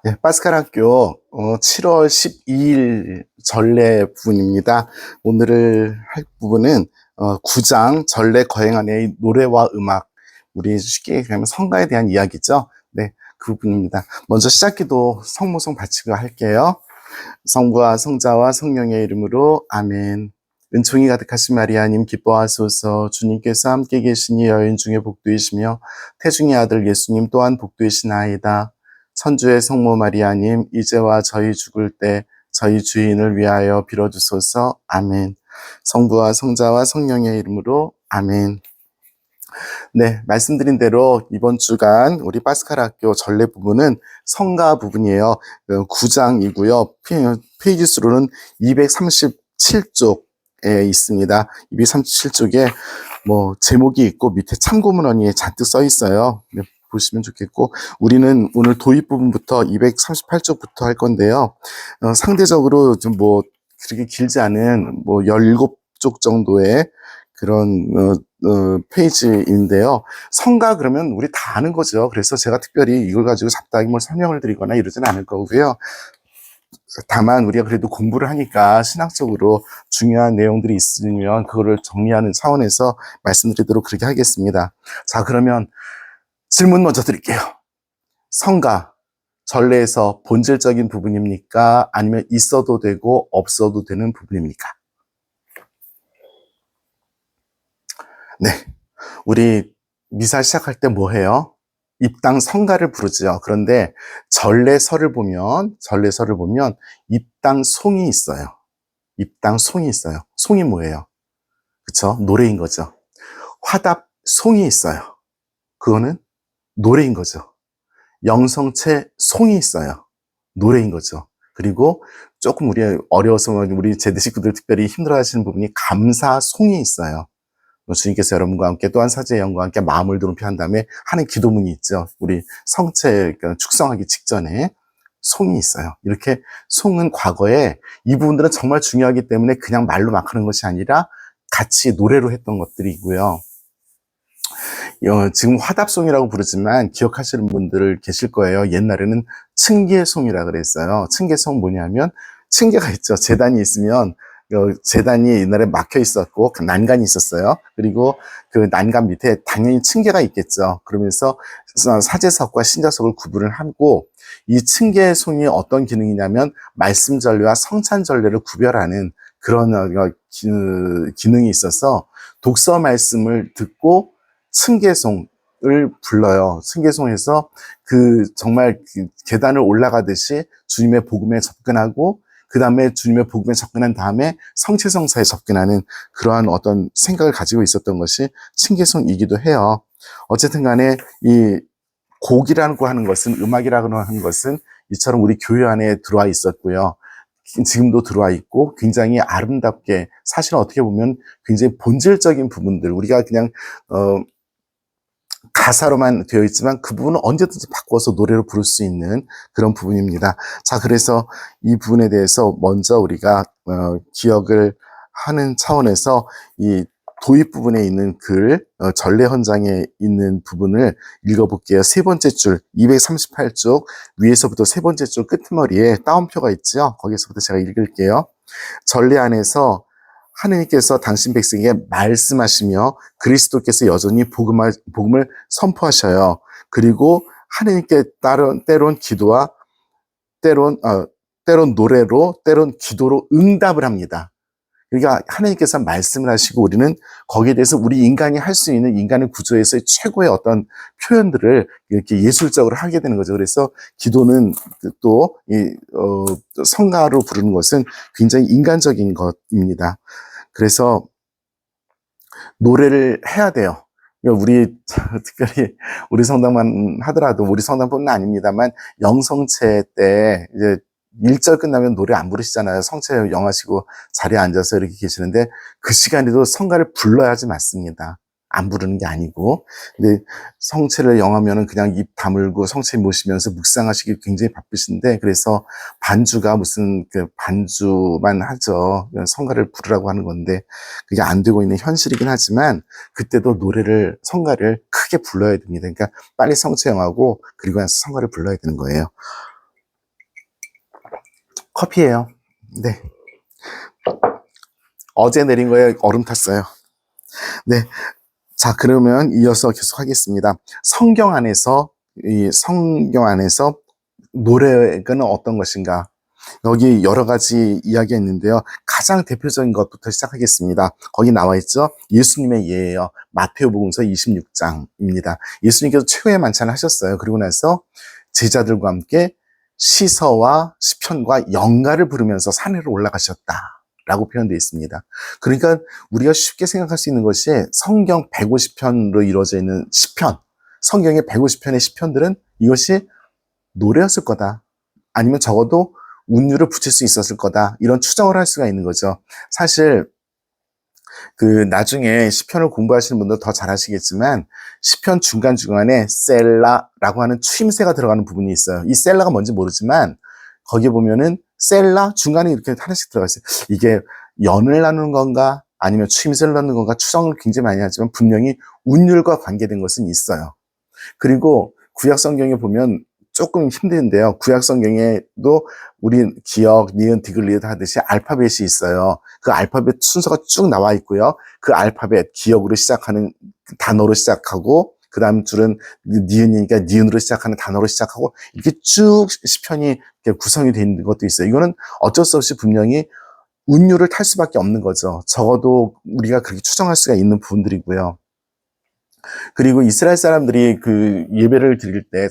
네, 파스칼 학교 7월 12일 전례 부분입니다. 오늘 할 부분은 9장 전례 거행 안의 노래와 음악, 우리 쉽게 얘기하면 성가에 대한 이야기죠. 네, 그 부분입니다. 먼저 시작기도 성모성 바치고 할게요. 성부와 성자와 성령의 이름으로 아멘. 은총이 가득하신 마리아님 기뻐하소서. 주님께서 함께 계시니 여인 중에 복되시며 태중의 아들 예수님 또한 복되시나이다. 천주의 성모 마리아님 이제와 저희 죽을 때 저희 주인을 위하여 빌어주소서. 아멘. 성부와 성자와 성령의 이름으로 아멘. 네, 말씀드린 대로 이번 주간 우리 파스칼 학교 전례 부분은 성가 부분이에요. 9장이고요. 페이지 수로는 237쪽에 있습니다. 237쪽에 제목이 있고 밑에 참고문헌이 잔뜩 써 있어요. 네, 보시면 좋겠고, 우리는 오늘 도입 부분부터 238쪽부터 할 건데요. 상대적으로 좀 그렇게 길지 않은 17쪽 정도의 그런 페이지인데요. 성가 그러면 우리 다 아는 거죠. 그래서 제가 특별히 이걸 가지고 잡다하게 설명을 드리거나 이러진 않을 거고요. 다만 우리가 그래도 공부를 하니까 신학적으로 중요한 내용들이 있으면 그거를 정리하는 차원에서 말씀드리도록 그렇게 하겠습니다. 자, 그러면 질문 먼저 드릴게요. 성가, 전례에서 본질적인 부분입니까? 아니면 있어도 되고 없어도 되는 부분입니까? 네, 우리 미사 시작할 때 뭐 해요? 입당 성가를 부르죠. 그런데 전례서를 보면 입당 송이 있어요. 입당 송이 있어요. 송이 뭐예요? 그쵸? 노래인 거죠. 화답 송이 있어요. 그거는 노래인 거죠. 영성체 송이 있어요. 노래인 거죠. 그리고 조금 우리 어려워서 우리 제대 식구들 특별히 힘들어하시는 부분이 감사 송이 있어요. 주님께서 여러분과 함께 또한 사제의 영과 함께 마음을 드높이 한 다음에 하는 기도문이 있죠. 우리 성체 축성하기 직전에 송이 있어요. 이렇게 송은 과거에 이 부분들은 정말 중요하기 때문에 그냥 말로 막 하는 것이 아니라 같이 노래로 했던 것들이고요. 지금 화답송이라고 부르지만 기억하시는 분들 계실 거예요. 옛날에는 층계송이라 그랬어요. 층계송 뭐냐면 층계가 있죠. 제단이 있으면 제단이 옛날에 막혀 있었고 난간이 있었어요. 그리고 그 난간 밑에 당연히 층계가 있겠죠. 그러면서 사제석과 신자석을 구분을 하고, 이 층계송이 어떤 기능이냐면 말씀 전례와 성찬 전례를 구별하는 그런 기능이 있어서 독서 말씀을 듣고 층계송을 불러요. 층계송에서 정말 계단을 올라가듯이 주님의 복음에 접근하고, 그 다음에 주님의 복음에 접근한 다음에 성체성사에 접근하는 그러한 어떤 생각을 가지고 있었던 것이 층계송이기도 해요. 어쨌든 간에 이 곡이라고 하는 것은, 음악이라고 하는 것은 이처럼 우리 교회 안에 들어와 있었고요. 지금도 들어와 있고 굉장히 아름답게, 사실 어떻게 보면 굉장히 본질적인 부분들, 우리가 그냥 가사로만 되어 있지만 그 부분은 언제든지 바꿔서 노래로 부를 수 있는 그런 부분입니다. 자, 그래서 이 부분에 대해서 먼저 우리가 기억을 하는 차원에서 이 도입 부분에 있는 글, 전례 헌장에 있는 부분을 읽어볼게요. 세 번째 줄, 238쪽 위에서부터 세 번째 줄 끝머리에 따옴표가 있죠. 거기서부터 제가 읽을게요. 전례 안에서 하느님께서 당신 백성에게 말씀하시며 그리스도께서 여전히 복음을 선포하셔요. 그리고 하느님께 때론 기도와 때론 노래로, 때론 기도로 응답을 합니다. 그러니까 하나님께서 말씀을 하시고 우리는 거기에 대해서 우리 인간이 할 수 있는 인간의 구조에서의 최고의 어떤 표현들을 이렇게 예술적으로 하게 되는 거죠. 그래서 기도는 또 성가로 부르는 것은 굉장히 인간적인 것입니다. 그래서 노래를 해야 돼요. 우리 특별히 우리 성당만 하더라도, 우리 성당뿐만 아닙니다만 영성체 때 이제 1절 끝나면 노래 안 부르시잖아요. 성체 영하시고 자리에 앉아서 이렇게 계시는데 그 시간에도 성가를 불러야지 맞습니다. 안 부르는 게 아니고. 근데 성체를 영하면은 그냥 입 다물고 성체 모시면서 묵상하시기 굉장히 바쁘신데, 그래서 반주가 무슨 반주만 하죠. 성가를 부르라고 하는 건데 그게 안 되고 있는 현실이긴 하지만 그때도 성가를 크게 불러야 됩니다. 그러니까 빨리 성체 영하고 그리고 나서 성가를 불러야 되는 거예요. 커피예요. 네. 어제 내린 거에 얼음 탔어요. 네. 자, 그러면 이어서 계속 하겠습니다. 이 성경 안에서 노래는 어떤 것인가? 여기 여러 가지 이야기가 있는데요. 가장 대표적인 것부터 시작하겠습니다. 거기 나와 있죠. 예수님의 예예요. 마태오복음서 26장입니다. 예수님께서 최후의 만찬을 하셨어요. 그리고 나서 제자들과 함께 시서와 시편과 영가를 부르면서 산으로 올라가셨다라고 표현되어 있습니다. 그러니까 우리가 쉽게 생각할 수 있는 것이 성경 150편으로 이루어져 있는 시편, 성경의 150편의 시편들은 이것이 노래였을 거다. 아니면 적어도 운율을 붙일 수 있었을 거다. 이런 추정을 할 수가 있는 거죠. 사실 나중에 시편을 공부하시는 분들 더 잘 아시겠지만 시편 중간중간에 셀라라고 하는 추임새가 들어가는 부분이 있어요. 이 셀라가 뭔지 모르지만 거기에 보면은 셀라 중간에 이렇게 하나씩 들어가 있어요. 이게 연을 나누는 건가 아니면 추임새를 넣는 건가 추정을 굉장히 많이 하지만 분명히 운율과 관계된 것은 있어요. 그리고 구약 성경에 보면 조금 힘든데요. 구약 성경에도 우리 기역, 니은, 디귿, 리을 하듯이 알파벳이 있어요. 그 알파벳 순서가 쭉 나와 있고요. 그 알파벳, 기역으로 시작하는 단어로 시작하고, 그 다음 줄은 니은이니까 니은으로 시작하는 단어로 시작하고, 이렇게 쭉 시편이 구성이 되어 있는 것도 있어요. 이거는 어쩔 수 없이 분명히 운율을 탈 수밖에 없는 거죠. 적어도 우리가 그렇게 추정할 수가 있는 부분들이고요. 그리고 이스라엘 사람들이 예배를 드릴 때,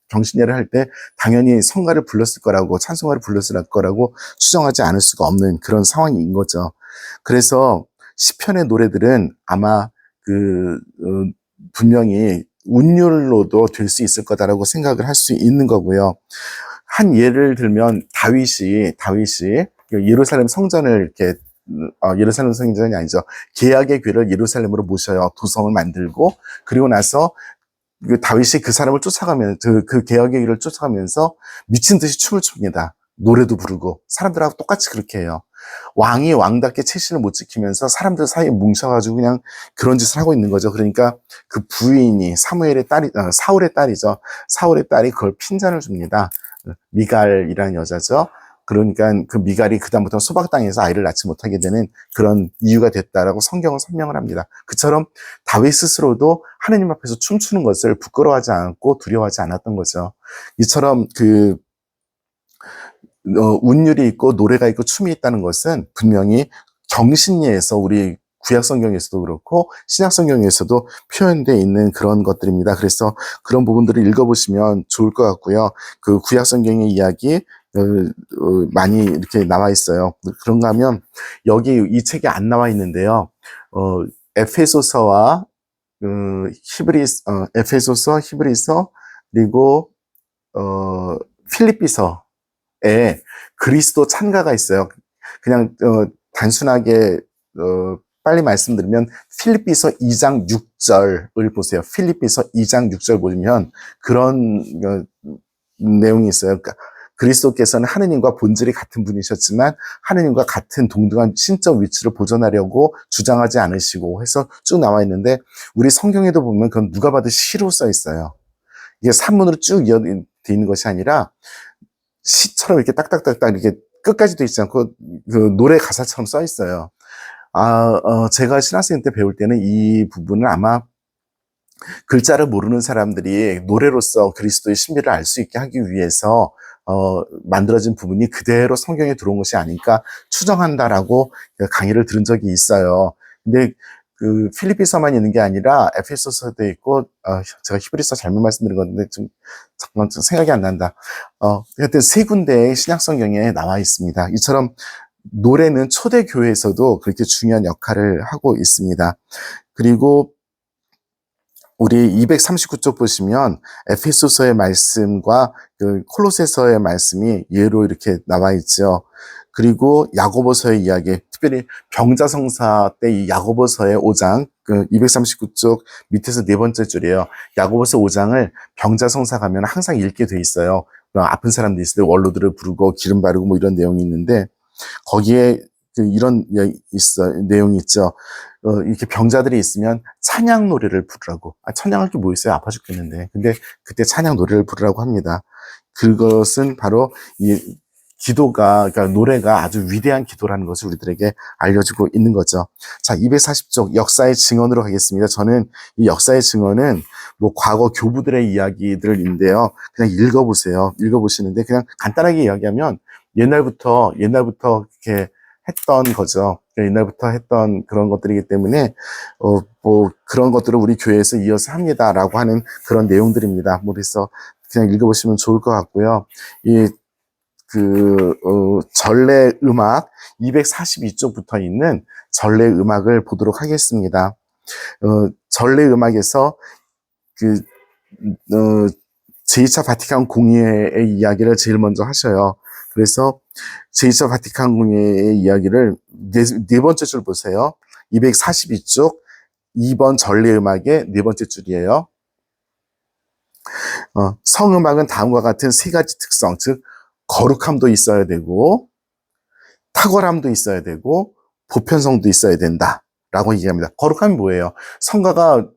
경신예를 할 때 당연히 성가를 불렀을 거라고, 찬송가를 불렀을 거라고 추정하지 않을 수가 없는 그런 상황인 거죠. 그래서 시편의 노래들은 아마 분명히 운율로도 될 수 있을 거다라고 생각을 할 수 있는 거고요. 한 예를 들면 다윗이 예루살렘 성전을 이렇게 예루살렘 성전이 아니죠. 계약의 궤를 예루살렘으로 모셔요. 도성을 만들고 그리고 나서 다윗이 그 사람을 쫓아가면서 그 계약의 길을 쫓아가면서 미친 듯이 춤을 춥니다. 노래도 부르고 사람들하고 똑같이 그렇게 해요. 왕이 왕답게 체신을 못 지키면서 사람들 사이에 뭉쳐가지고 그냥 그런 짓을 하고 있는 거죠. 그러니까 그 부인이 사울의 딸이죠. 사울의 딸이 그걸 핀잔을 줍니다. 미갈이라는 여자죠. 그러니까 그 미갈이 그다음부터 소박당해서 아이를 낳지 못하게 되는 그런 이유가 됐다라고 성경은 설명을 합니다. 그처럼 다윗 스스로도 하느님 앞에서 춤추는 것을 부끄러워하지 않고 두려워하지 않았던 거죠. 이처럼 운율이 있고 노래가 있고 춤이 있다는 것은 분명히 경신예에서 우리 구약 성경에서도 그렇고 신약 성경에서도 표현되어 있는 그런 것들입니다. 그래서 그런 부분들을 읽어보시면 좋을 것 같고요. 그 구약 성경의 이야기 많이 이렇게 나와 있어요. 그런가 하면 여기 이 책에 안 나와 있는데요. 에페소서와 에페소서, 히브리서 그리고 필립비서에 그리스도 찬가가 있어요. 그냥 단순하게 빨리 말씀드리면 필립비서 2장 6절을 보세요. 필립비서 2장 6절 보면 그런 내용이 있어요. 그러니까 그리스도께서는 하느님과 본질이 같은 분이셨지만 하느님과 같은 동등한 신적 위치를 보존하려고 주장하지 않으시고 해서 쭉 나와 있는데 우리 성경에도 보면 그건 누가 봐도 시로 써 있어요. 이게 산문으로 쭉 이어져 있는 것이 아니라 시처럼 이렇게 딱딱딱딱 이렇게 끝까지 돼 있지 않고 그 노래 가사처럼 써 있어요. 제가 신학생 때 배울 때는 이 부분을 아마 글자를 모르는 사람들이 노래로서 그리스도의 신비를 알 수 있게 하기 위해서 만들어진 부분이 그대로 성경에 들어온 것이 아닐까 추정한다라고 강의를 들은 적이 있어요. 근데 그 필립비서만 있는 게 아니라 에페소서도 있고 제가 히브리서 잘못 말씀드린 건데 잠깐 생각이 안 난다. 하여튼 세 군데의 신약 성경에 나와 있습니다. 이처럼 노래는 초대 교회에서도 그렇게 중요한 역할을 하고 있습니다. 그리고 우리 239쪽 보시면 에페소서의 말씀과 그 콜로새서의 말씀이 예로 이렇게 나와 있죠. 그리고 야고보서의 이야기, 특별히 병자성사 때 이 야고보서의 5장, 그 239쪽 밑에서 네 번째 줄이에요. 야고보서 5장을 병자성사 가면 항상 읽게 돼 있어요. 아픈 사람들 있을 때 원로들을 부르고 기름 바르고 뭐 이런 내용이 있는데 거기에 이런 내용이 있죠. 이렇게 병자들이 있으면 찬양 노래를 부르라고. 찬양할 게 뭐 있어요? 아파 죽겠는데. 근데 그때 찬양 노래를 부르라고 합니다. 그것은 바로 기도가, 그러니까 노래가 아주 위대한 기도라는 것을 우리들에게 알려주고 있는 거죠. 자, 240쪽 역사의 증언으로 가겠습니다. 저는 이 역사의 증언은 뭐 과거 교부들의 이야기들인데요. 그냥 읽어보세요. 읽어보시는데 그냥 간단하게 이야기하면 옛날부터 이렇게 했던 거죠. 옛날부터 했던 그런 것들이기 때문에 뭐 그런 것들을 우리 교회에서 이어서 합니다라고 하는 그런 내용들입니다. 뭐 그래서 그냥 읽어보시면 좋을 것 같고요. 이 전래 음악 242쪽부터 있는 전래 음악을 보도록 하겠습니다. 전래 음악에서 제2차 바티칸 공예의 이야기를 제일 먼저 하셔요. 그래서 제2차 바티칸 공예의 이야기를 네 번째 줄 보세요. 242쪽 2번 전래 음악의 네 번째 줄이에요. 성음악은 다음과 같은 세 가지 특성, 즉 거룩함도 있어야 되고 탁월함도 있어야 되고 보편성도 있어야 된다라고 얘기합니다. 거룩함이 뭐예요? 성가가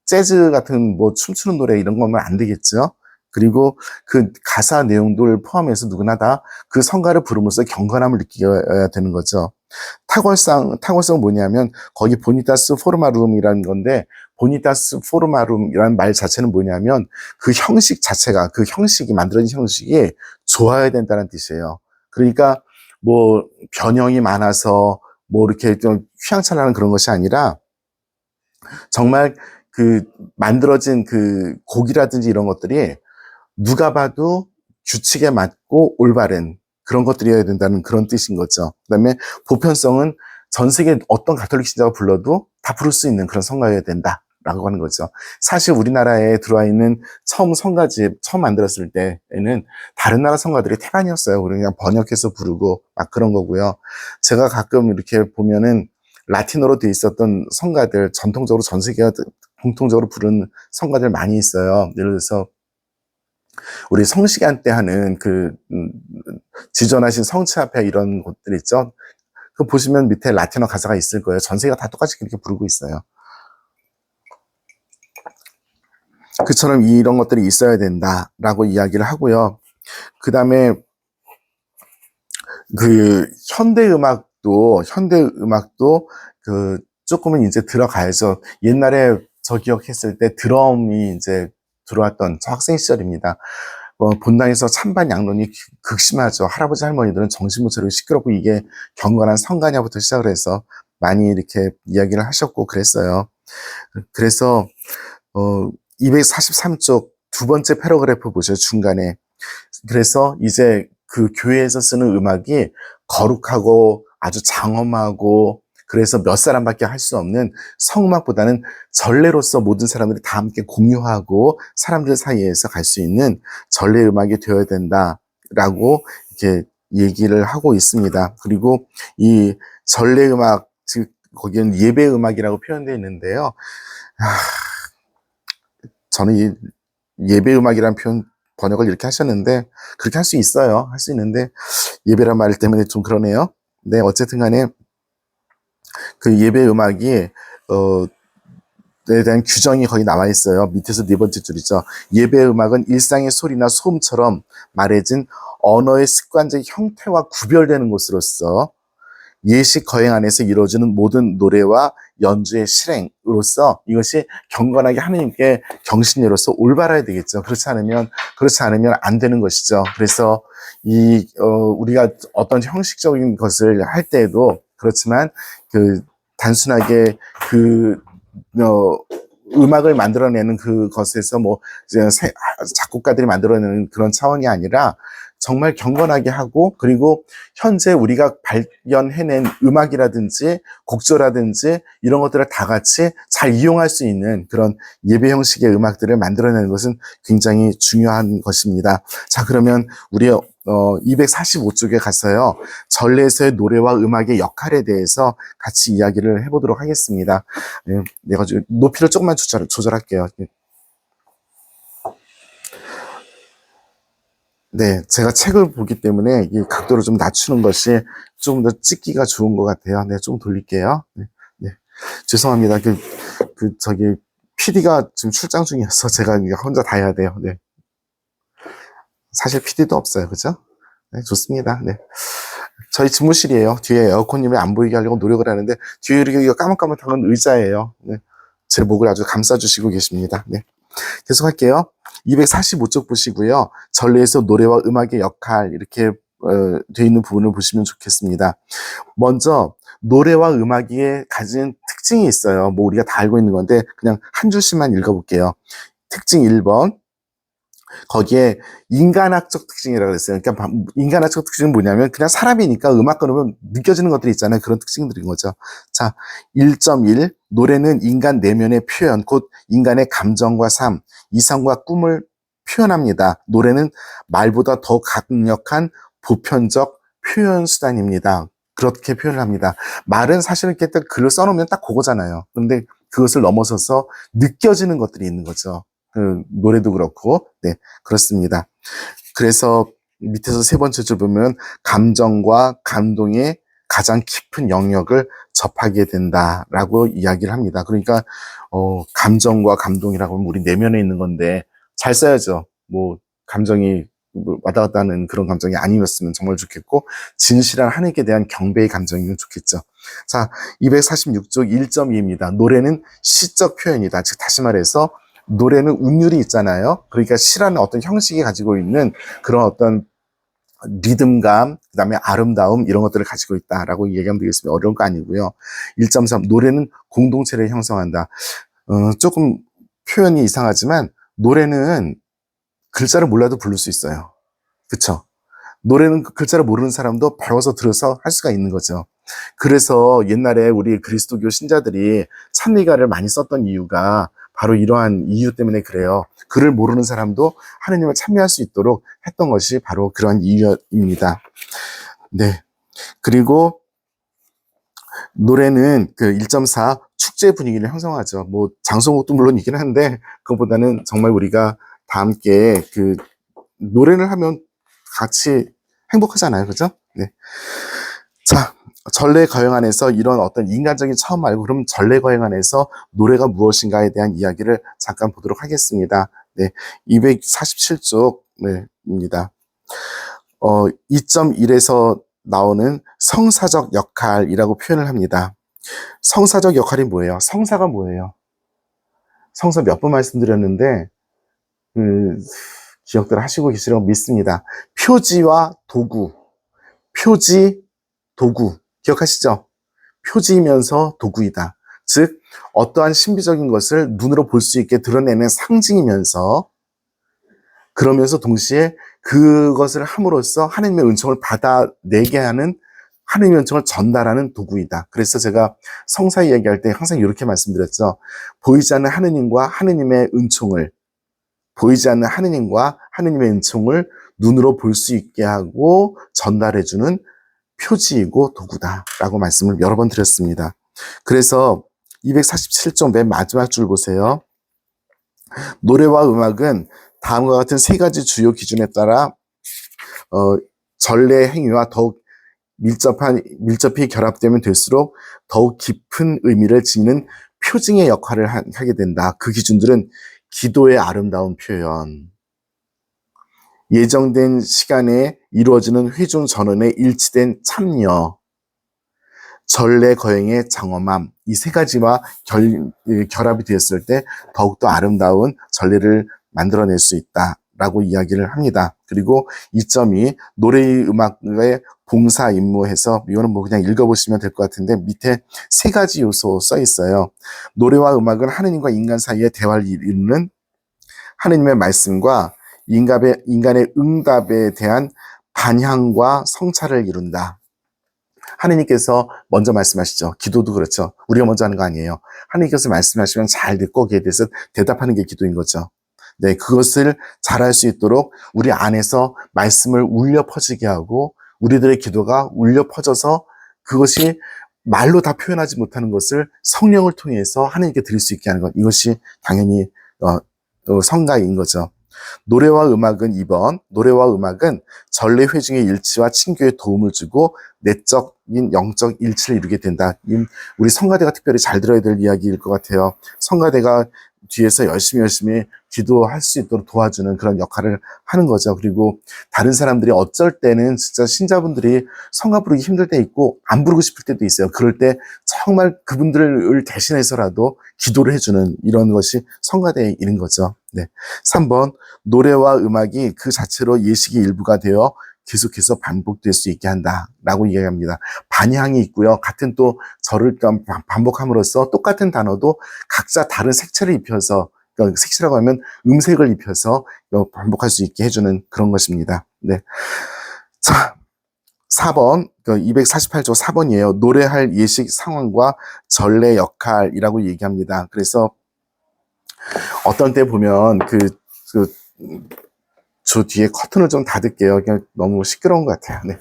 재즈 같은 춤추는 노래 이런 거면 안 되겠죠. 그리고 그 가사 내용들 포함해서 누구나 다 그 성가를 부름으로써 경건함을 느껴야 되는 거죠. 탁월성 뭐냐면 거기 보니타스 포르마룸이라는 건데 보니타스 포르마룸이라는 말 자체는 뭐냐면 그 형식 자체가 그 형식이 만들어진 형식이 좋아야 된다는 뜻이에요. 그러니까 뭐 변형이 많아서 뭐 이렇게 좀 휘황찬란한 그런 것이 아니라 정말 그 만들어진 그 곡이라든지 이런 것들이 누가 봐도 규칙에 맞고 올바른 그런 것들이어야 된다는 그런 뜻인 거죠. 그다음에 보편성은 전 세계 어떤 가톨릭 신자가 불러도 다 부를 수 있는 그런 성가여야 된다라고 하는 거죠. 사실 우리나라에 들어와 있는 처음 성가집 처음 만들었을 때에는 다른 나라 성가들이 태반이었어요. 우리 그냥 번역해서 부르고 막 그런 거고요. 제가 가끔 이렇게 보면은 라틴어로 돼 있었던 성가들 전통적으로 전 세계가 공통적으로 부르는 성가들 많이 있어요. 예를 들어서 우리 성시간 때 하는 지존하신 성취합회 이런 곳들 있죠. 그 보시면 밑에 라틴어 가사가 있을 거예요. 전 세계가 다 똑같이 그렇게 부르고 있어요. 그처럼 이런 것들이 있어야 된다라고 이야기를 하고요. 그 다음에 현대 음악도 조금은 이제 들어가야죠. 옛날에 저 기억했을 때 드럼이 이제 들어왔던 저 학생 시절입니다. 본당에서 찬반 양론이 극심하죠. 할아버지 할머니들은 정신 못 차리고 시끄럽고 이게 경건한 성가냐부터 시작을 해서 많이 이렇게 이야기를 하셨고 그랬어요. 그래서 243쪽 두 번째 패러그래프 보셔요. 중간에. 그래서 이제 그 교회에서 쓰는 음악이 거룩하고 아주 장엄하고 그래서 몇 사람밖에 할 수 없는 성음악보다는 전례로서 모든 사람들이 다 함께 공유하고 사람들 사이에서 갈 수 있는 전례 음악이 되어야 된다라고 이렇게 얘기를 하고 있습니다. 그리고 이 전례 음악, 즉 거기는 예배 음악이라고 표현되어 있는데요. 저는 이 예배 음악이라는 표현 번역을 이렇게 하셨는데 그렇게 할 수 있어요. 할 수 있는데 예배란 말 때문에 좀 그러네요. 네, 어쨌든 간에 그 예배 음악이 에 대한 규정이 거기 나와 있어요. 밑에서 네 번째 줄이죠. 예배 음악은 일상의 소리나 소음처럼 말해진 언어의 습관적 형태와 구별되는 것으로서 예식 거행 안에서 이루어지는 모든 노래와 연주의 실행으로서 이것이 경건하게 하나님께 경신예로서 올바라야 되겠죠. 그렇지 않으면 안 되는 것이죠. 그래서 우리가 어떤 형식적인 것을 할 때에도 그렇지만 단순하게 음악을 만들어내는 그것에서 작곡가들이 만들어내는 그런 차원이 아니라 정말 경건하게 하고 그리고 현재 우리가 발견해낸 음악이라든지 곡조라든지 이런 것들을 다 같이 잘 이용할 수 있는 그런 예배 형식의 음악들을 만들어내는 것은 굉장히 중요한 것입니다. 자, 그러면 우리 245쪽에 가서요. 전례에서의 노래와 음악의 역할에 대해서 같이 이야기를 해보도록 하겠습니다. 내가 높이를 조금만 조절할게요. 네, 제가 책을 보기 때문에 이 각도를 좀 낮추는 것이 좀 더 찍기가 좋은 것 같아요. 네, 좀 돌릴게요. 네, 네. 죄송합니다. PD가 지금 출장 중이어서 제가 혼자 다 해야 돼요. 네. 사실 PD도 없어요. 그죠? 네, 좋습니다. 네. 저희 집무실이에요. 뒤에 에어컨이 안 보이게 하려고 노력을 하는데, 뒤에 이렇게 까맣까맣한 건 의자예요. 네. 제 목을 아주 감싸주시고 계십니다. 네. 계속 할게요. 245쪽 보시고요. 전례에서 노래와 음악의 역할, 이렇게, 되어 있는 부분을 보시면 좋겠습니다. 먼저, 노래와 음악이 가진 특징이 있어요. 뭐, 우리가 다 알고 있는 건데, 그냥 한 줄씩만 읽어볼게요. 특징 1번. 거기에 인간학적 특징이라고 그랬어요. 그러니까 인간학적 특징은 뭐냐면 그냥 사람이니까 음악 들으면 느껴지는 것들이 있잖아요. 그런 특징들인 거죠. 자, 1.1 노래는 인간 내면의 표현, 곧 인간의 감정과 삶, 이상과 꿈을 표현합니다. 노래는 말보다 더 강력한 보편적 표현 수단입니다. 그렇게 표현을 합니다. 말은 사실은 이렇게 딱 글을 써놓으면 딱 그거잖아요. 근데 그것을 넘어서서 느껴지는 것들이 있는 거죠. 노래도 그렇고, 네, 그렇습니다. 그래서 밑에서 세 번째 줄 보면 감정과 감동의 가장 깊은 영역을 접하게 된다라고 이야기를 합니다. 그러니까 감정과 감동이라고 하면 우리 내면에 있는 건데 잘 써야죠. 뭐 감정이 왔다 갔다 하는 그런 감정이 아니었으면 정말 좋겠고 진실한 하나님께 대한 경배의 감정이면 좋겠죠. 자, 246쪽 1.2입니다. 노래는 시적 표현이다. 즉 다시 말해서 노래는 운율이 있잖아요. 그러니까 시라는 어떤 형식이 가지고 있는 그런 어떤 리듬감, 그 다음에 아름다움 이런 것들을 가지고 있다라고 얘기하면 되겠습니다. 어려운 거 아니고요. 1.3 노래는 공동체를 형성한다. 조금 표현이 이상하지만 노래는 글자를 몰라도 부를 수 있어요. 그쵸? 노래는 글자를 모르는 사람도 배워서 들어서 할 수가 있는 거죠. 그래서 옛날에 우리 그리스도교 신자들이 찬미가를 많이 썼던 이유가 바로 이러한 이유 때문에 그래요. 글을 모르는 사람도 하느님을 찬미할 수 있도록 했던 것이 바로 그러한 이유입니다. 네. 그리고 노래는 그 1.4 축제 분위기를 형성하죠. 뭐 장성곡도 물론 있긴 한데 그것보다는 정말 우리가 다 함께 그 노래를 하면 같이 행복하잖아요. 그죠? 네. 자, 전래 거행 안에서 이런 어떤 인간적인 차원 말고 그럼 전래 거행 안에서 노래가 무엇인가에 대한 이야기를 잠깐 보도록 하겠습니다. 네. 247쪽, 네, 입니다. 2.1에서 나오는 성사적 역할이라고 표현을 합니다. 성사적 역할이 뭐예요? 성사가 뭐예요? 성사 몇 번 말씀드렸는데, 기억들 하시고 계시라고 믿습니다. 표지와 도구. 표지, 도구. 기억하시죠? 표지이면서 도구이다. 즉, 어떠한 신비적인 것을 눈으로 볼 수 있게 드러내는 상징이면서, 그러면서 동시에 그것을 함으로써 하나님의 은총을 받아내게 하는 하나님의 은총을 전달하는 도구이다. 그래서 제가 성사 이야기할 때 항상 이렇게 말씀드렸죠. 보이지 않는 하느님과 하느님의 은총을, 보이지 않는 하느님과 하느님의 은총을 눈으로 볼 수 있게 하고 전달해주는 표지이고 도구다라고 말씀을 여러 번 드렸습니다. 그래서 247쪽 맨 마지막 줄 보세요. 노래와 음악은 다음과 같은 세 가지 주요 기준에 따라 전례 행위와 더욱 밀접히 결합되면 될수록 더욱 깊은 의미를 지니는 표징의 역할을 하게 된다. 그 기준들은 기도의 아름다운 표현, 예정된 시간에 이루어지는 회중 전원에 일치된 참여, 전례 거행의 장엄함, 이 세 가지와 결합이 되었을 때 더욱더 아름다운 전례를 만들어낼 수 있다라고 이야기를 합니다. 그리고 2.2 노래의 음악의 봉사 임무해서 이거는 뭐 그냥 읽어보시면 될 것 같은데 밑에 세 가지 요소 써 있어요. 노래와 음악은 하느님과 인간 사이의 대화를 이루는 하느님의 말씀과 인간의 응답에 대한 반향과 성찰을 이룬다. 하느님께서 먼저 말씀하시죠. 기도도 그렇죠. 우리가 먼저 하는 거 아니에요. 하느님께서 말씀하시면 잘 듣고 거기에 대해서 대답하는 게 기도인 거죠. 네, 그것을 잘할 수 있도록 우리 안에서 말씀을 울려 퍼지게 하고 우리들의 기도가 울려 퍼져서 그것이 말로 다 표현하지 못하는 것을 성령을 통해서 하느님께 드릴 수 있게 하는 것. 이것이 당연히 성가인 거죠. 노래와 음악은 2번, 노래와 음악은 전례 회중의 일치와 친교에 도움을 주고 내적인 영적 일치를 이루게 된다. 우리 성가대가 특별히 잘 들어야 될 이야기일 것 같아요. 성가대가 뒤에서 열심히 기도할 수 있도록 도와주는 그런 역할을 하는 거죠. 그리고 다른 사람들이 어쩔 때는 진짜 신자분들이 성가 부르기 힘들 때 있고 안 부르고 싶을 때도 있어요. 그럴 때 정말 그분들을 대신해서라도 기도를 해주는 이런 것이 성가대의 일인 거죠. 네. 3번, 노래와 음악이 그 자체로 예식의 일부가 되어 계속해서 반복될 수 있게 한다라고 이야기합니다. 반향이 있고요. 같은 또 절을 반복함으로써 똑같은 단어도 각자 다른 색채를 입혀서, 그러니까 색채라고 하면 음색을 입혀서 반복할 수 있게 해주는 그런 것입니다. 네. 자, 4번, 248조 4번이에요. 노래할 예식 상황과 전례 역할이라고 얘기합니다. 그래서 어떤 때 보면 저 뒤에 커튼을 좀 닫을게요. 그냥 너무 시끄러운 것 같아요. 네.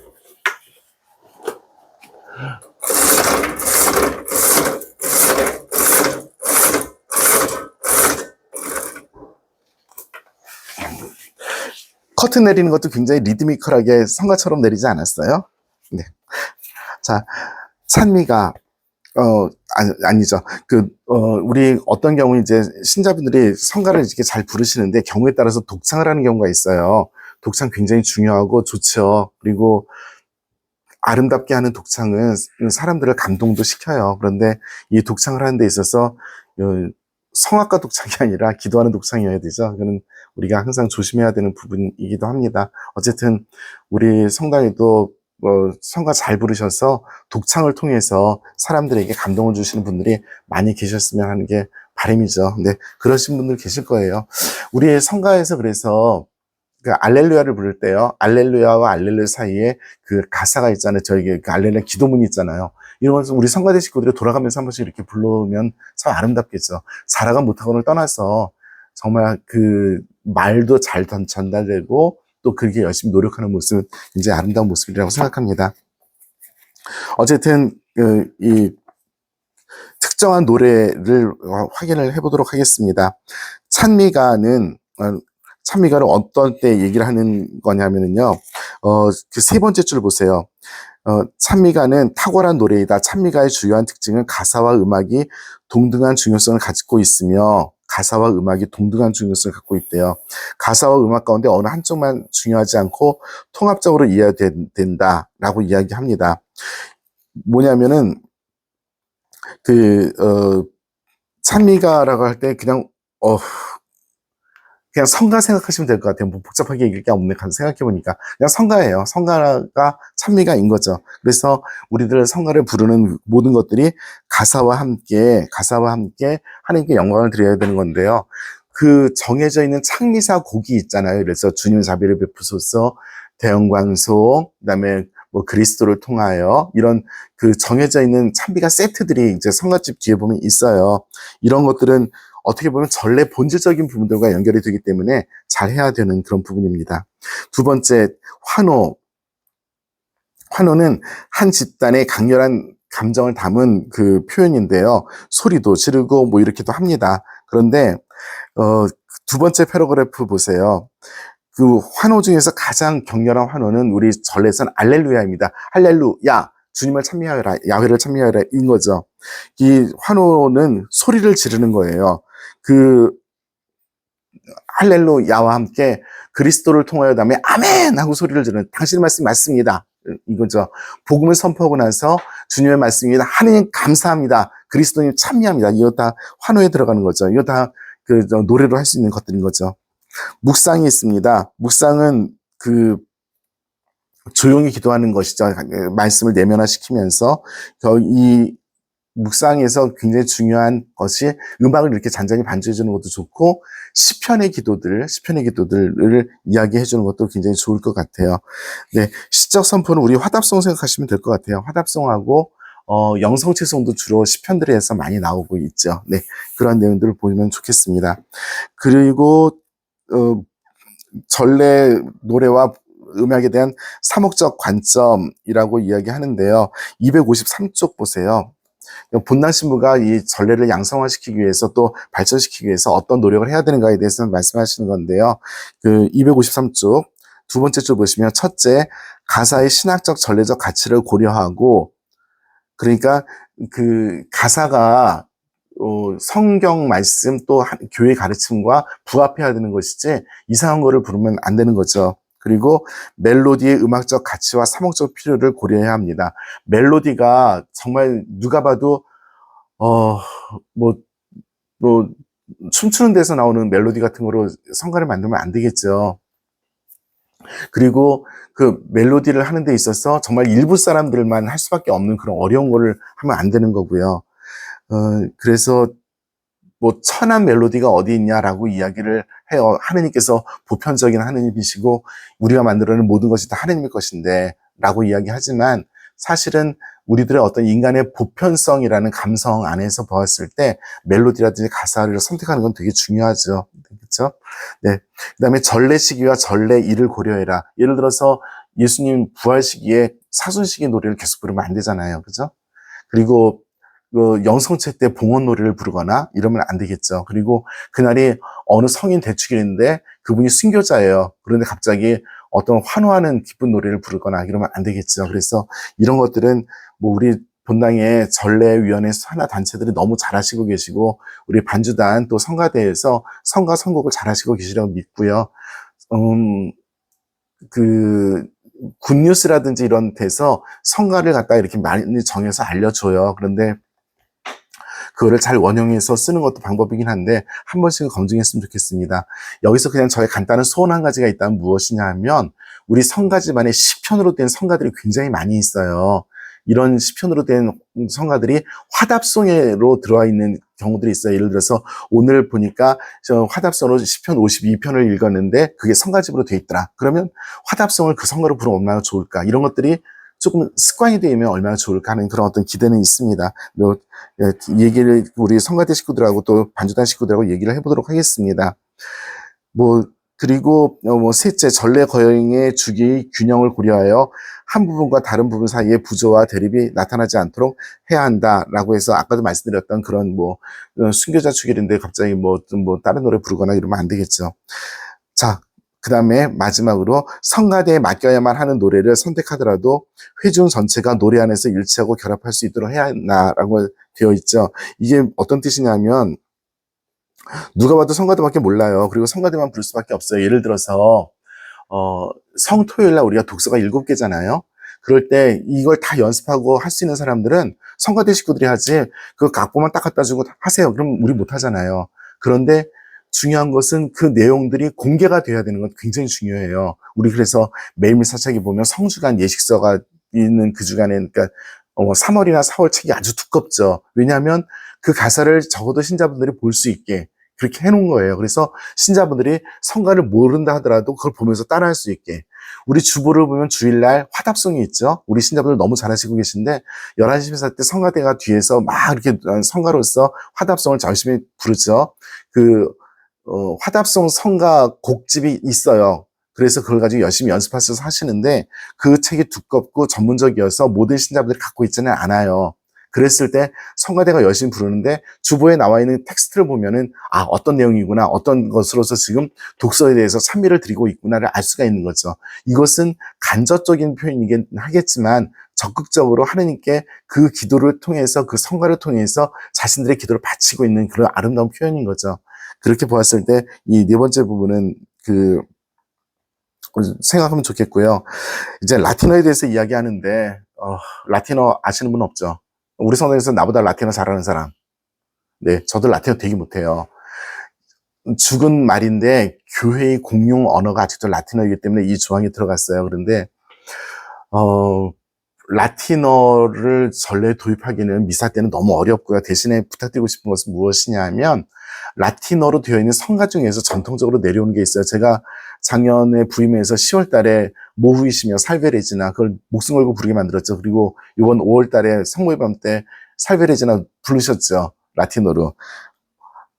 커튼 내리는 것도 굉장히 리드미컬하게 성가처럼 내리지 않았어요? 네. 자, 찬미가, 아니죠. 우리 어떤 경우 이제 신자분들이 성가를 이렇게 잘 부르시는데 경우에 따라서 독창을 하는 경우가 있어요. 독창 굉장히 중요하고 좋죠. 그리고 아름답게 하는 독창은 사람들을 감동도 시켜요. 그런데 이 독창을 하는 데 있어서 성악가 독창이 아니라 기도하는 독창이어야 되죠. 그거는 우리가 항상 조심해야 되는 부분이기도 합니다. 어쨌든 우리 성당에도 성가 잘 부르셔서 독창을 통해서 사람들에게 감동을 주시는 분들이 많이 계셨으면 하는 게 바람이죠. 네, 그러신 분들 계실 거예요. 우리 성가에서 그래서 그 알렐루야를 부를 때요. 알렐루야와 알렐루야 사이에 그 가사가 있잖아요. 저에게 그 알렐루야 기도문이 있잖아요. 이런 것을 우리 성가대 식구들이 돌아가면서 한 번씩 이렇게 부르면 참 아름답겠죠. 잘하건 못하건을 떠나서 정말 그 말도 잘 전달되고 또 그렇게 열심히 노력하는 모습은 굉장히 아름다운 모습이라고 생각합니다. 어쨌든 이 특정한 노래를 확인을 해보도록 하겠습니다. 찬미가는 어떤 때 얘기를 하는 거냐면은요, 그 세 번째 줄 보세요. 찬미가는 탁월한 노래이다. 찬미가의 주요한 특징은 가사와 음악이 동등한 중요성을 갖고 있으며, 가사와 음악이 동등한 중요성을 갖고 있대요. 가사와 음악 가운데 어느 한쪽만 중요하지 않고 통합적으로 이해된다라고 이야기합니다. 뭐냐면은, 찬미가라고 할 때 그냥 성가 생각하시면 될 것 같아요. 뭐 복잡하게 얘기할 게 없네. 생각해보니까. 그냥 성가예요. 성가가 찬미가인 거죠. 그래서 우리들 성가를 부르는 모든 것들이 가사와 함께 하나님께 영광을 드려야 되는 건데요. 그 정해져 있는 창미사 곡이 있잖아요. 그래서 주님 자비를 베푸소서, 대영광송, 그 다음에 뭐 그리스도를 통하여 이런 그 정해져 있는 찬미가 세트들이 이제 성가집 뒤에 보면 있어요. 이런 것들은 어떻게 보면 전례 본질적인 부분들과 연결이 되기 때문에 잘 해야 되는 그런 부분입니다. 두 번째, 환호는 한 집단의 강렬한 감정을 담은 그 표현인데요. 소리도 지르고 뭐 이렇게도 합니다. 그런데 두 번째 패러그래프 보세요. 그 환호 중에서 가장 격렬한 환호는 우리 전례에서는 알렐루야입니다. 할렐루야, 주님을 찬미하여라, 야훼를 찬미하여라 인 거죠. 이 환호는 소리를 지르는 거예요. 그 할렐루야와 함께 그리스도를 통하여 다음에 아멘 하고 소리를 지르는, 당신의 말씀이 맞습니다, 이거죠. 복음을 선포하고 나서 주님의 말씀입니다, 하느님 감사합니다, 그리스도님 찬미합니다, 이거 다 환호에 들어가는 거죠. 이거 다 그 노래로 할 수 있는 것들인 거죠. 묵상이 있습니다. 묵상은 조용히 기도하는 것이죠. 말씀을 내면화시키면서 이 묵상에서 굉장히 중요한 것이 음악을 이렇게 잔잔히 반주해 주는 것도 좋고, 시편의 기도들을 이야기해 주는 것도 굉장히 좋을 것 같아요. 네, 시적 선포는 우리 화답송 생각하시면 될 것 같아요. 화답송하고 영성체송도 주로 시편들에서 많이 나오고 있죠. 네, 그런 내용들을 보면 좋겠습니다. 그리고 전래 노래와 음악에 대한 사목적 관점이라고 이야기하는데요. 253쪽 보세요. 본당 신부가 이 전례를 양성화시키기 위해서 또 발전시키기 위해서 어떤 노력을 해야 되는가에 대해서 말씀하시는 건데요. 그 253쪽 두 번째 줄 보시면, 첫째, 가사의 신학적 전례적 가치를 고려하고, 그러니까 그 가사가 성경 말씀 또 교회 가르침과 부합해야 되는 것이지 이상한 거를 부르면 안 되는 거죠. 그리고 멜로디의 음악적 가치와 사목적 필요를 고려해야 합니다. 멜로디가 정말 누가 봐도 뭐 춤추는 데서 나오는 멜로디 같은 거로 성가를 만들면 안 되겠죠. 그리고 그 멜로디를 하는 데 있어서 정말 일부 사람들만 할 수밖에 없는 그런 어려운 거를 하면 안 되는 거고요. 그래서 뭐 천한 멜로디가 어디 있냐라고 이야기를 해요. 하느님께서 보편적인 하느님이시고 우리가 만들어낸 모든 것이 다 하느님의 것인데 라고 이야기하지만 사실은 우리들의 어떤 인간의 보편성이라는 감성 안에서 보았을 때 멜로디라든지 가사를 선택하는 건 되게 중요하죠. 그렇죠? 네. 그다음에 전례 시기와 전례 일을 고려해라. 예를 들어서 예수님 부활 시기에 사순 시기 노래를 계속 부르면 안 되잖아요. 그죠? 그리고 영성체 때 봉헌 노래를 부르거나 이러면 안 되겠죠. 그리고 그날이 어느 성인 대축일인데 그분이 순교자예요. 그런데 갑자기 어떤 환호하는 기쁜 노래를 부르거나 이러면 안 되겠죠. 그래서 이런 것들은 뭐 우리 본당의 전례위원회 산하 단체들이 너무 잘하시고 계시고 우리 반주단 또 성가대에서 성가 선곡을 잘하시고 계시라고 믿고요. 굿뉴스라든지 이런 데서 성가를 갖다가 이렇게 많이 정해서 알려줘요. 그런데 그거를 잘 원용해서 쓰는 것도 방법이긴 한데 한 번씩은 검증했으면 좋겠습니다. 여기서 그냥 저의 간단한 소원 한 가지가 있다면 무엇이냐 하면 우리 성가집안에 시편으로 된 성가들이 굉장히 많이 있어요. 이런 시편으로 된 성가들이 화답송으로 들어와 있는 경우들이 있어요. 예를 들어서 오늘 보니까 저 화답송으로 시편 52편을 읽었는데 그게 성가집으로 돼 있더라. 그러면 화답송을 그 성가로 부르면 얼마나 좋을까. 이런 것들이 조금 습관이 되면 얼마나 좋을까 하는 그런 어떤 기대는 있습니다. 얘기를 우리 성가대 식구들하고 또 반주단 식구들하고 얘기를 해보도록 하겠습니다. 그리고 셋째, 전례 거행의 주기의 균형을 고려하여 한 부분과 다른 부분 사이에 부조와 대립이 나타나지 않도록 해야 한다라고 해서 아까도 말씀드렸던 그런 순교자 축일인데 갑자기 다른 노래 부르거나 이러면 안 되겠죠. 자, 그 다음에 마지막으로 성가대에 맡겨야만 하는 노래를 선택하더라도 회중 전체가 노래 안에서 일치하고 결합할 수 있도록 해야 한다라고 되어 있죠. 이게 어떤 뜻이냐면 누가 봐도 성가대밖에 몰라요. 그리고 성가대만 부를 수밖에 없어요. 예를 들어서 성토요일날 우리가 독서가 7개잖아요. 그럴 때 이걸 다 연습하고 할 수 있는 사람들은 성가대 식구들이 하지 그 각본만 딱 갖다 주고 하세요. 그럼 우리 못 하잖아요. 그런데 중요한 것은 그 내용들이 공개가 돼야 되는 건 굉장히 중요해요. 우리 그래서 매일매일 사책에 보면 성주간 예식서가 있는 그 주간에 그러니까 3월이나 4월 책이 아주 두껍죠. 왜냐하면 그 가사를 적어도 신자분들이 볼 수 있게 그렇게 해놓은 거예요. 그래서 신자분들이 성가를 모른다 하더라도 그걸 보면서 따라할 수 있게. 우리 주보를 보면 주일날 화답송이 있죠. 우리 신자분들 너무 잘하시고 계신데 11시 회사 때 성가대가 뒤에서 막 이렇게 성가로서 화답송을 열심히 부르죠. 화답송 성가 곡집이 있어요. 그래서 그걸 가지고 열심히 연습하셔서 하시는데 그 책이 두껍고 전문적이어서 모든 신자분들이 갖고 있지는 않아요. 그랬을 때 성가대가 열심히 부르는데 주보에 나와 있는 텍스트를 보면은 어떤 내용이구나, 어떤 것으로서 지금 독서에 대해서 찬미를 드리고 있구나를 알 수가 있는 거죠. 이것은 간접적인 표현이긴 하겠지만 적극적으로 하느님께 그 기도를 통해서 그 성가를 통해서 자신들의 기도를 바치고 있는 그런 아름다운 표현인 거죠. 그렇게 보았을 때 이 네 번째 부분은 생각하면 좋겠고요. 이제 라틴어에 대해서 이야기하는데 라틴어 아시는 분 없죠? 우리 성당에서 나보다 라틴어 잘하는 사람. 네, 저도 라틴어 되게 못해요. 죽은 말인데 교회의 공용 언어가 아직도 라틴어이기 때문에 이 조항이 들어갔어요. 그런데 라틴어를 전례에 도입하기는 미사 때는 너무 어렵고요. 대신에 부탁드리고 싶은 것은 무엇이냐면 라틴어로 되어 있는 성가 중에서 전통적으로 내려오는 게 있어요. 제가 작년에 부임해서 10월 달에 모후이시며 살베레지나 그걸 목숨 걸고 부르게 만들었죠. 그리고 이번 5월 달에 성모의밤 때 살베레지나 부르셨죠. 라틴어로.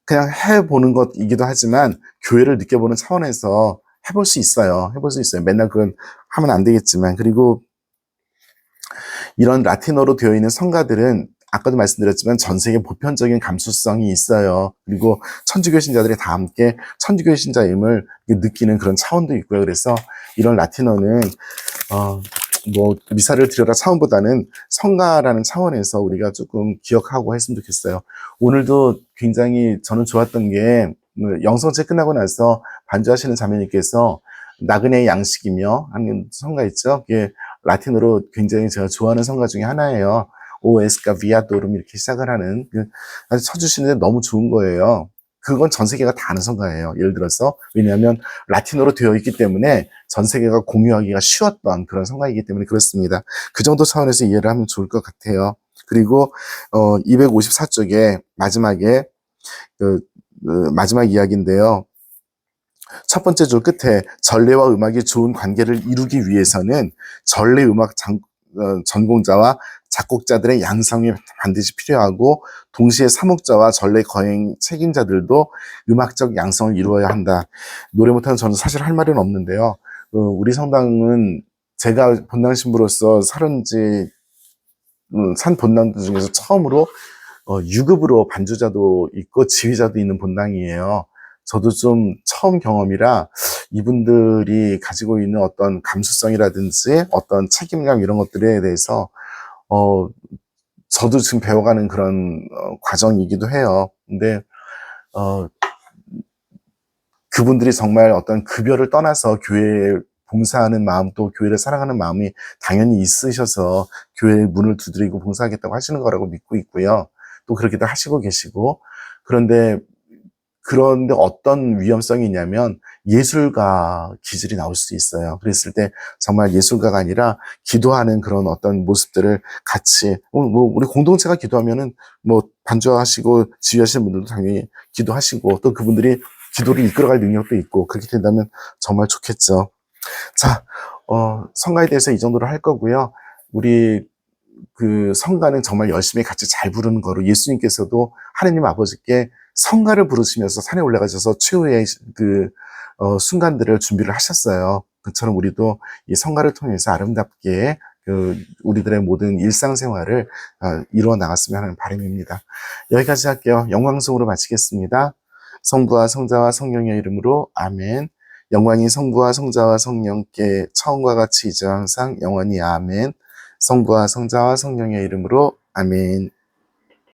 그냥 해보는 것이기도 하지만 교회를 느껴보는 차원에서 해볼 수 있어요. 해볼 수 있어요. 맨날 그건 하면 안 되겠지만. 그리고 이런 라틴어로 되어 있는 성가들은 아까도 말씀드렸지만 전 세계 보편적인 감수성이 있어요. 그리고 천주교 신자들이 다 함께 천주교 신자임을 느끼는 그런 차원도 있고요. 그래서 이런 라틴어는 뭐 미사를 드려라 차원보다는 성가라는 차원에서 우리가 조금 기억하고 했으면 좋겠어요. 오늘도 굉장히 저는 좋았던 게 영성체 끝나고 나서 반주하시는 자매님께서 나그네의 양식이며 하는 성가 있죠. 그게 라틴어로 굉장히 제가 좋아하는 성가 중에 하나예요. 오 에스카 비아도름 이렇게 시작을 하는 아주 쳐주시는데 너무 좋은 거예요. 그건 전 세계가 다 아는 성가예요. 예를 들어서 왜냐하면 라틴어로 되어 있기 때문에 전 세계가 공유하기가 쉬웠던 그런 성가이기 때문에 그렇습니다. 그 정도 차원에서 이해를 하면 좋을 것 같아요. 그리고 254쪽에 마지막에 마지막 이야기인데요. 첫 번째 줄 끝에 전래와 음악의 좋은 관계를 이루기 위해서는 전래 음악 전공자와 작곡자들의 양성이 반드시 필요하고 동시에 사목자와 전래 거행 책임자들도 음악적 양성을 이루어야 한다. 노래 못하는 저는 사실 할 말은 없는데요. 우리 성당은 제가 본당 신부로서 산 본당들 중에서 처음으로 유급으로 반주자도 있고 지휘자도 있는 본당이에요. 저도 좀 처음 경험이라 이분들이 가지고 있는 어떤 감수성이라든지 어떤 책임감 이런 것들에 대해서 저도 지금 배워가는 그런 과정이기도 해요. 근데 그분들이 정말 어떤 급여를 떠나서 교회에 봉사하는 마음 또 교회를 사랑하는 마음이 당연히 있으셔서 교회의 문을 두드리고 봉사하겠다고 하시는 거라고 믿고 있고요. 또 그렇게도 하시고 계시고 그런데 어떤 위험성이 있냐면 예술가 기질이 나올 수 있어요. 그랬을 때 정말 예술가가 아니라 기도하는 그런 어떤 모습들을 같이 우리 공동체가 기도하면은 뭐 반주하시고 지휘하시는 분들도 당연히 기도하시고 또 그분들이 기도를 이끌어갈 능력도 있고 그렇게 된다면 정말 좋겠죠. 자, 성가에 대해서 이 정도로 할 거고요. 우리 성가는 정말 열심히 같이 잘 부르는 거로 예수님께서도 하느님 아버지께 성가를 부르시면서 산에 올라가셔서 최후의 순간들을 준비를 하셨어요. 그처럼 우리도 이 성가를 통해서 아름답게 우리들의 모든 일상생활을 이루어 나갔으면 하는 바람입니다. 여기까지 할게요. 영광송으로 마치겠습니다. 성부와 성자와 성령의 이름으로 아멘. 영광이 성부와 성자와 성령께 처음과 같이 이제 항상 영원히 아멘. 성부와 성자와 성령의 이름으로 아멘.